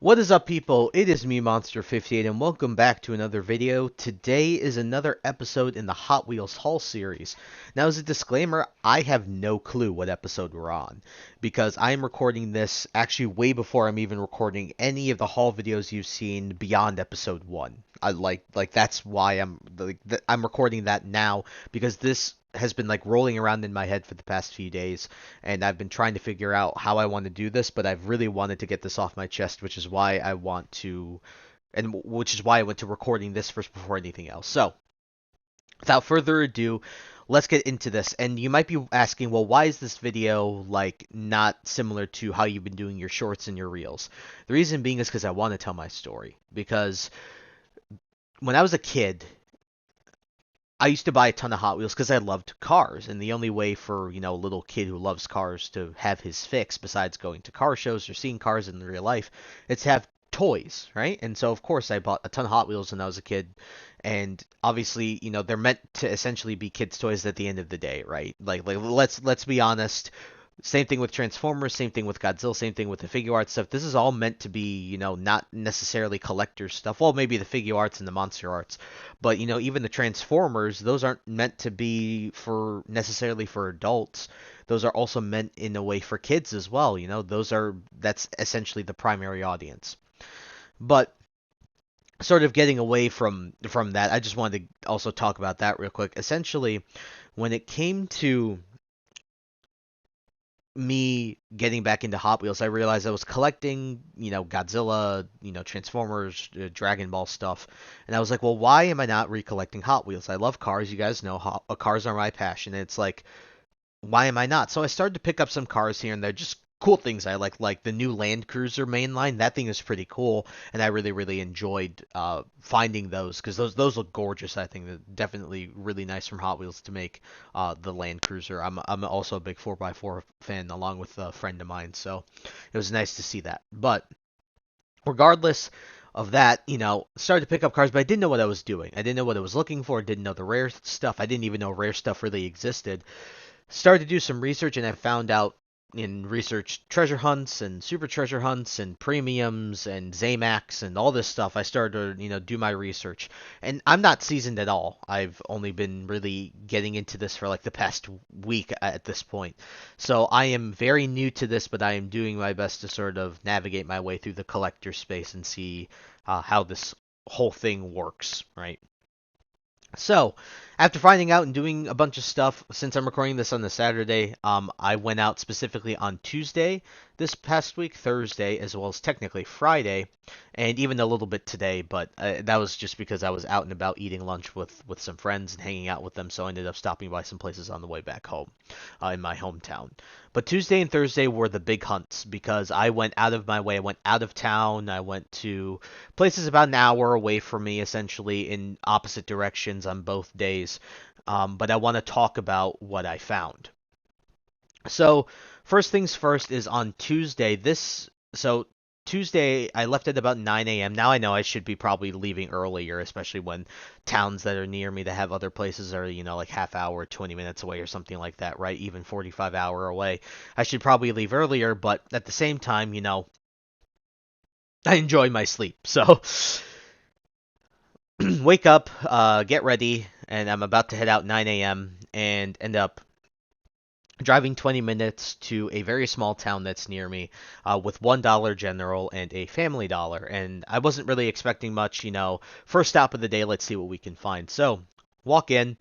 What is up, people? It is me, Monster58, and welcome back to another video. Today is another episode in the Hot Wheels Haul series. Now, as a disclaimer, I have no clue what episode we're on, because I am recording this actually way before I'm even recording any of the haul videos you've seen beyond episode 1. That's why I'm recording that now, because this has been like rolling around in my head for the past few days, and I've been trying to figure out how I want to do this, but I've really wanted to get this off my chest, which is why I want to, and which is why I went to recording this first before anything else. So, without further ado, let's get into this. And you might be asking, well, why is this video like not similar to how you've been doing your shorts and your reels? The reason being is because I want to tell my story. Because when I was a kid, I used to buy a ton of Hot Wheels because I loved cars, and the only way for, a little kid who loves cars to have his fix, besides going to car shows or seeing cars in real life, is to have toys, right? And so, of course, I bought a ton of Hot Wheels when I was a kid, and obviously, they're meant to essentially be kids' toys at the end of the day, right? Like let's be honest. Same thing with Transformers, same thing with Godzilla, same thing with the figure art stuff. This is all meant to be, not necessarily collector's stuff. Well, maybe the figure arts and the monster arts, but even the Transformers, those aren't meant to be for necessarily for adults. Those are also meant in a way for kids as well. That's essentially the primary audience. But sort of getting away from that, I just wanted to also talk about that real quick. Essentially, when it came to me getting back into Hot Wheels, I realized I was collecting, Godzilla, Transformers, Dragon Ball stuff, and I was like, well, why am I not recollecting Hot Wheels? I love cars. You guys know cars are my passion. And it's like, why am I not? So I started to pick up some cars here and there, just cool things I like the new Land Cruiser mainline. That thing is pretty cool, and I really really enjoyed finding those because those look gorgeous. I think they're definitely really nice from Hot Wheels to make the Land Cruiser. I'm also a big 4x4 fan, along with a friend of mine, so it was nice to see that. But regardless of that, started to pick up cars, but I didn't know what I was doing. I didn't know what I was looking for. Didn't know the rare stuff. I didn't even know rare stuff really existed. Started to do some research, and I found out in research treasure hunts and super treasure hunts and premiums and Zamax and all this stuff. I started to, do my research. And I'm not seasoned at all. I've only been really getting into this for like the past week at this point. So I am very new to this, but I am doing my best to sort of navigate my way through the collector space and see how this whole thing works, right? So, after finding out and doing a bunch of stuff, since I'm recording this on the Saturday, I went out specifically on Tuesday this past week, Thursday, as well as technically Friday, and even a little bit today. But that was just because I was out and about eating lunch with some friends and hanging out with them, so I ended up stopping by some places on the way back home in my hometown. But Tuesday and Thursday were the big hunts because I went out of my way. I went out of town. I went to places about an hour away from me, essentially in opposite directions on both days. But I want to talk about what I found. So, first things first is on Tuesday. Tuesday, I left at about 9 a.m. Now I know I should be probably leaving earlier, especially when towns that are near me that have other places are, like half hour, 20 minutes away or something like that, right? Even 45-hour away. I should probably leave earlier, but at the same time, I enjoy my sleep. So, wake up, get ready, and I'm about to head out 9 a.m. and end up driving 20 minutes to a very small town that's near me with $1 General and a Family Dollar. And I wasn't really expecting much, first stop of the day, let's see what we can find. So, walk in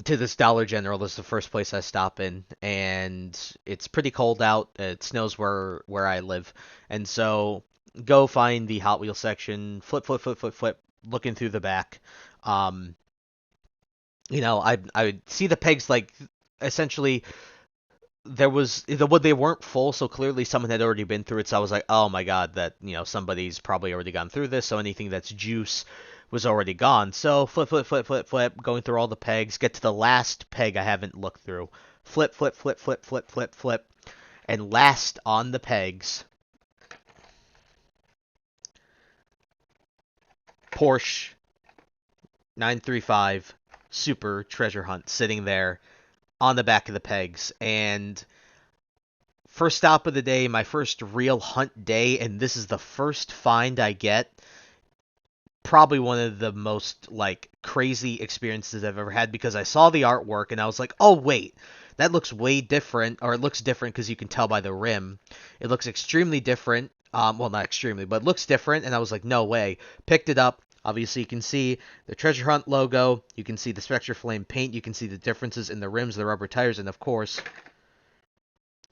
to this Dollar General. This is the first place I stop in, and it's pretty cold out. It snows where I live. And so, go find the Hot Wheels section, flip, flip, flip, flip, flip, looking through the back. Um, I would see the pegs like essentially they weren't full, so clearly someone had already been through it. So I was like, oh my god, that somebody's probably already gone through this. So anything that's juice was already gone. So flip, flip, flip, flip, flip, going through all the pegs, get to the last peg I haven't looked through. Flip, flip, flip, flip, flip, flip, flip, and last on the pegs, Porsche 935 Super Treasure Hunt sitting there on the back of the pegs. And First stop of the day, my first real hunt day, and this is the first find I get. Probably one of the most like crazy experiences I've ever had because I saw the artwork and I was like, "Oh wait, that looks way different," or it looks different because you can tell by the rim. It looks extremely different. Well, not extremely, but it looks different, and I was like, "No way." Picked it up. Obviously, you can see the Treasure Hunt logo. You can see the Spectre Flame paint. You can see the differences in the rims, the rubber tires, and of course,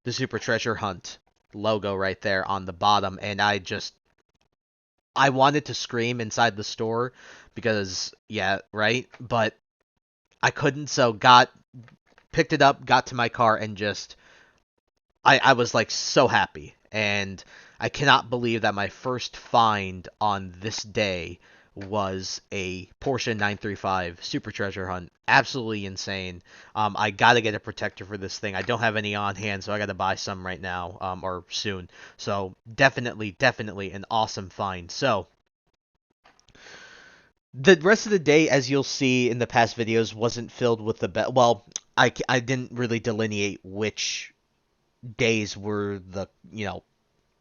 the Super Treasure Hunt logo right there on the bottom. And I wanted to scream inside the store because yeah, right? But I couldn't, so got picked it up, got to my car and just I was like so happy. And I cannot believe that my first find on this day was a Porsche 935 Super Treasure Hunt. Absolutely insane. I gotta get a protector for this thing. I don't have any on hand, so I gotta buy some right now, or soon. So definitely an awesome find. So the rest of the day, as you'll see in the past videos, wasn't filled with the best. Well, I didn't really delineate which days were the,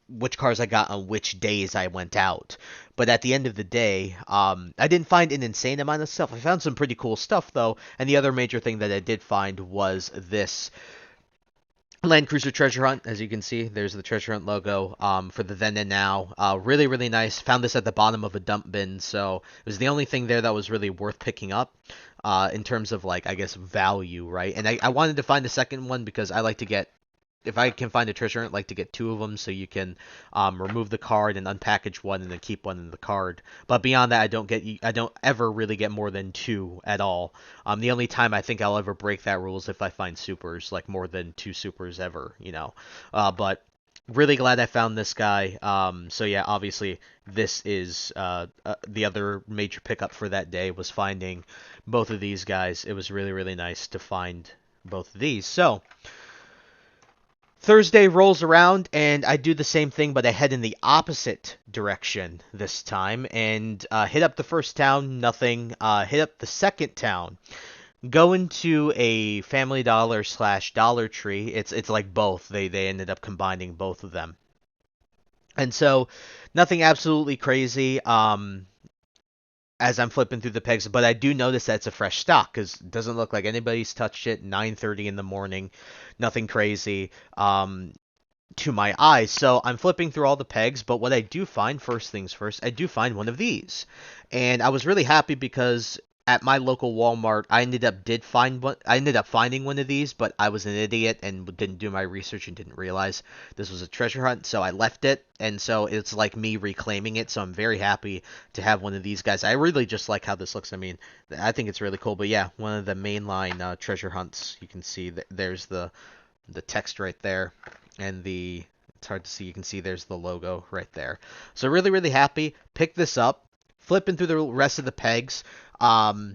which cars I got on which days I went out. But at the end of the day, I didn't find an insane amount of stuff. I found some pretty cool stuff, though. And the other major thing that I did find was this Land Cruiser Treasure Hunt. As you can see, there's the Treasure Hunt logo for the then and now. Really nice. Found this at the bottom of a dump bin, so it was the only thing there that was really worth picking up in terms of, like, I guess, value, right? And I wanted to find a second one because I like to get, if I can find a treasure hunt, I like to get two of them so you can remove the card and unpackage one and then keep one in the card. But beyond that, I don't ever really get more than two at all. The only time I think I'll ever break that rule is if I find supers, like more than two supers ever. But really glad I found this guy. So yeah, obviously this is the other major pickup for that day was finding both of these guys. It was really nice to find both of these. So Thursday rolls around and I do the same thing, but I head in the opposite direction this time and hit up the first town, nothing. Hit up the second town, go into a Family Dollar slash Dollar Tree. It's like both. They ended up combining both of them, and so nothing absolutely crazy. As I'm flipping through the pegs, but I do notice that it's a fresh stock because it doesn't look like anybody's touched it. 9:30 in the morning, nothing crazy. To my eyes. So I'm flipping through all the pegs, but what I do find, first things first, I do find one of these. And I was really happy because at my local Walmart, I ended up finding one of these, but I was an idiot and didn't do my research and didn't realize this was a treasure hunt, so I left it. And so it's like me reclaiming it, so I'm very happy to have one of these guys. I really just like how this looks. I mean, I think it's really cool, but yeah, one of the mainline treasure hunts. You can see that there's the text right there, and it's hard to see, you can see there's the logo right there. So really happy. Pick this up, flipping through the rest of the pegs,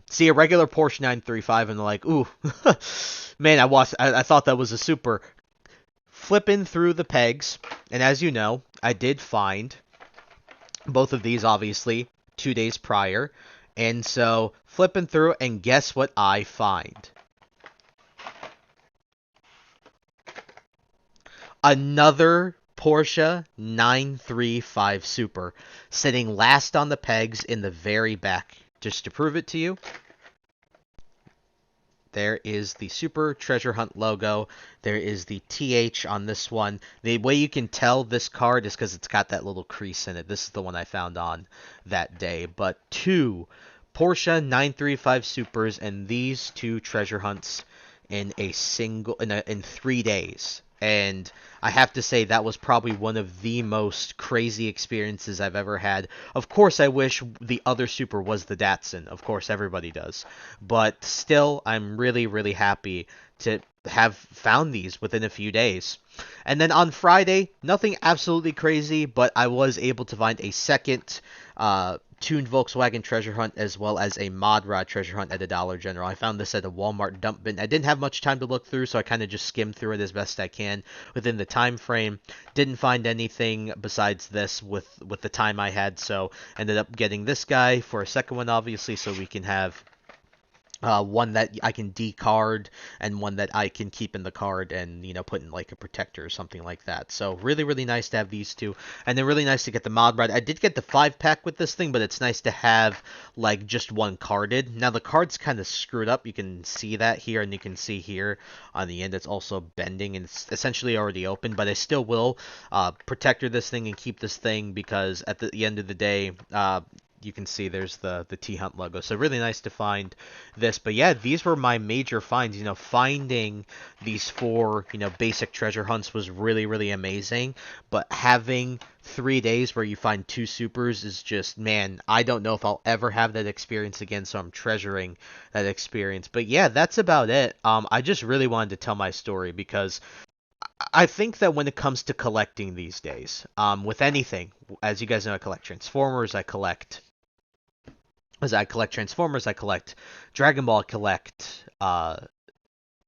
see a regular Porsche 935 and like, ooh, man, I thought that was a super. Flipping through the pegs, and as you know, I did find both of these obviously 2 days prior, and so flipping through, and guess what I find? Another Porsche 935 Super, sitting last on the pegs in the very back. Just to prove it to you, there is the Super Treasure Hunt logo. There is the TH on this one. The way you can tell this card is because it's got that little crease in it. This is the one I found on that day. But two Porsche 935 Supers and these two treasure hunts in 3 days. And I have to say that was probably one of the most crazy experiences I've ever had. Of course, I wish the other Super was the Datsun. Of course, everybody does. But still, I'm really happy to have found these within a few days. And then on Friday, nothing absolutely crazy, but I was able to find a second tuned Volkswagen treasure hunt as well as a mod rod treasure hunt at a Dollar General. I found this at a Walmart dump bin. I didn't have much time to look through, so I kind of just skimmed through it as best I can within the time frame. Didn't find anything besides this with the time I had, so ended up getting this guy for a second one, obviously, so we can have one that I can decard and one that I can keep in the card and put in like a protector or something like that. So really really nice to have these two, and then really nice to get the mod ride. I did get the 5 pack with this thing, but it's nice to have like just one carded. Now the card's kind of screwed up. You can see that here, and you can see here on the end it's also bending, and it's essentially already open. But I still will protector this thing and keep this thing because at the end of the day, you can see there's the T Hunt logo. So really nice to find this. But yeah, these were my major finds. Finding these 4, basic treasure hunts was really, really amazing. But having 3 days where you find 2 supers is just, man, I don't know if I'll ever have that experience again. So I'm treasuring that experience. But yeah, that's about it. I just really wanted to tell my story because I think that when it comes to collecting these days, with anything, as you guys know, I collect Transformers, I collect Dragon Ball, I collect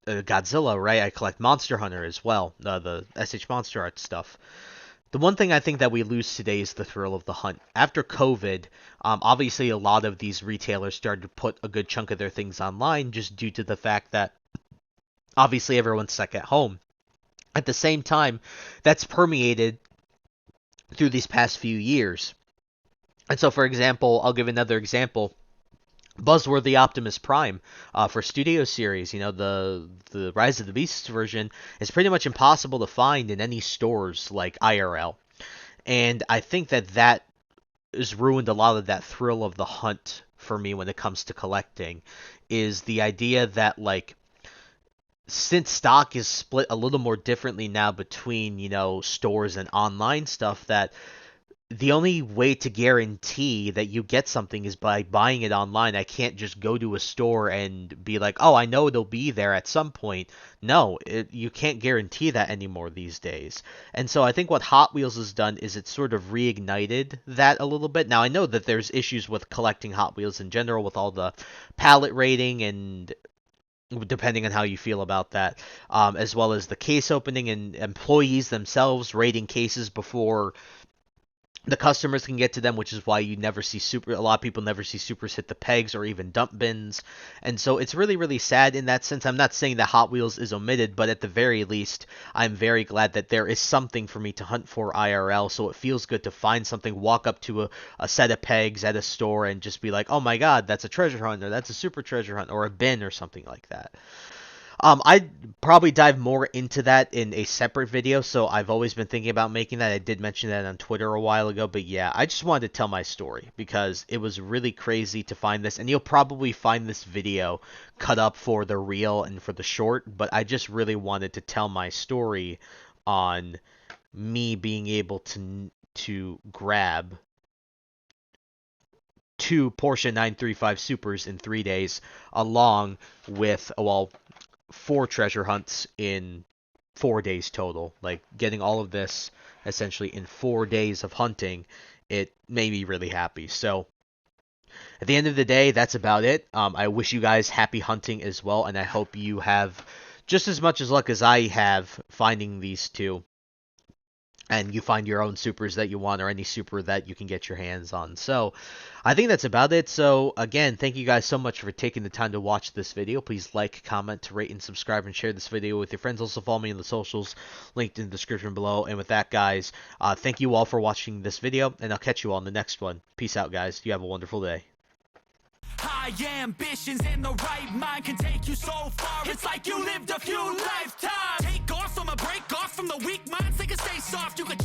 Godzilla, right? I collect Monster Hunter as well, the SH Monster Art stuff. The one thing I think that we lose today is the thrill of the hunt. After COVID, obviously a lot of these retailers started to put a good chunk of their things online just due to the fact that obviously everyone's stuck at home. At the same time, that's permeated through these past few years. And so, for example, I'll give another example. Buzzworthy Optimus Prime for Studio Series, the Rise of the Beasts version is pretty much impossible to find in any stores like IRL. And I think that has ruined a lot of that thrill of the hunt for me when it comes to collecting, is the idea that, like, since stock is split a little more differently now between, stores and online stuff, that the only way to guarantee that you get something is by buying it online. I can't just go to a store and be like, oh, I know it'll be there at some point. No, you can't guarantee that anymore these days. And so I think what Hot Wheels has done is it's sort of reignited that a little bit. Now, I know that there's issues with collecting Hot Wheels in general with all the pallet rating and depending on how you feel about that, as well as the case opening and employees themselves rating cases before the customers can get to them, which is why you never see a lot of people never see supers hit the pegs or even dump bins. And so it's really, really sad in that sense. I'm not saying that Hot Wheels is omitted, but at the very least, I'm very glad that there is something for me to hunt for IRL. So it feels good to find something, walk up to a set of pegs at a store and just be like, oh my god, that's a treasure hunt, or that's a super treasure hunt, or a bin or something like that. I'd probably dive more into that in a separate video, so I've always been thinking about making that. I did mention that on Twitter a while ago, but yeah, I just wanted to tell my story because it was really crazy to find this, and you'll probably find this video cut up for the reel and for the short, but I just really wanted to tell my story on me being able to grab 2 Porsche 935 Supers in 3 days, along with, well, 4 treasure hunts in 4 days total. Like, getting all of this essentially in 4 days of hunting, it made me really happy. So at the end of the day, that's about it. I wish you guys happy hunting as well, and I hope you have just as much as luck as I have finding these two, and you find your own supers that you want, or any super that you can get your hands on. So I think that's about it. So again, thank you guys so much for taking the time to watch this video. Please like, comment, rate, and subscribe, and share this video with your friends. Also follow me on the socials linked in the description below. And with that, guys, thank you all for watching this video, and I'll catch you all in the next one. Peace out, guys. You have a wonderful day. High ambitions and the right mind can take you so far. It's like you lived a few lifetimes. Take off from a break off from the weak minds. They can stay soft. You can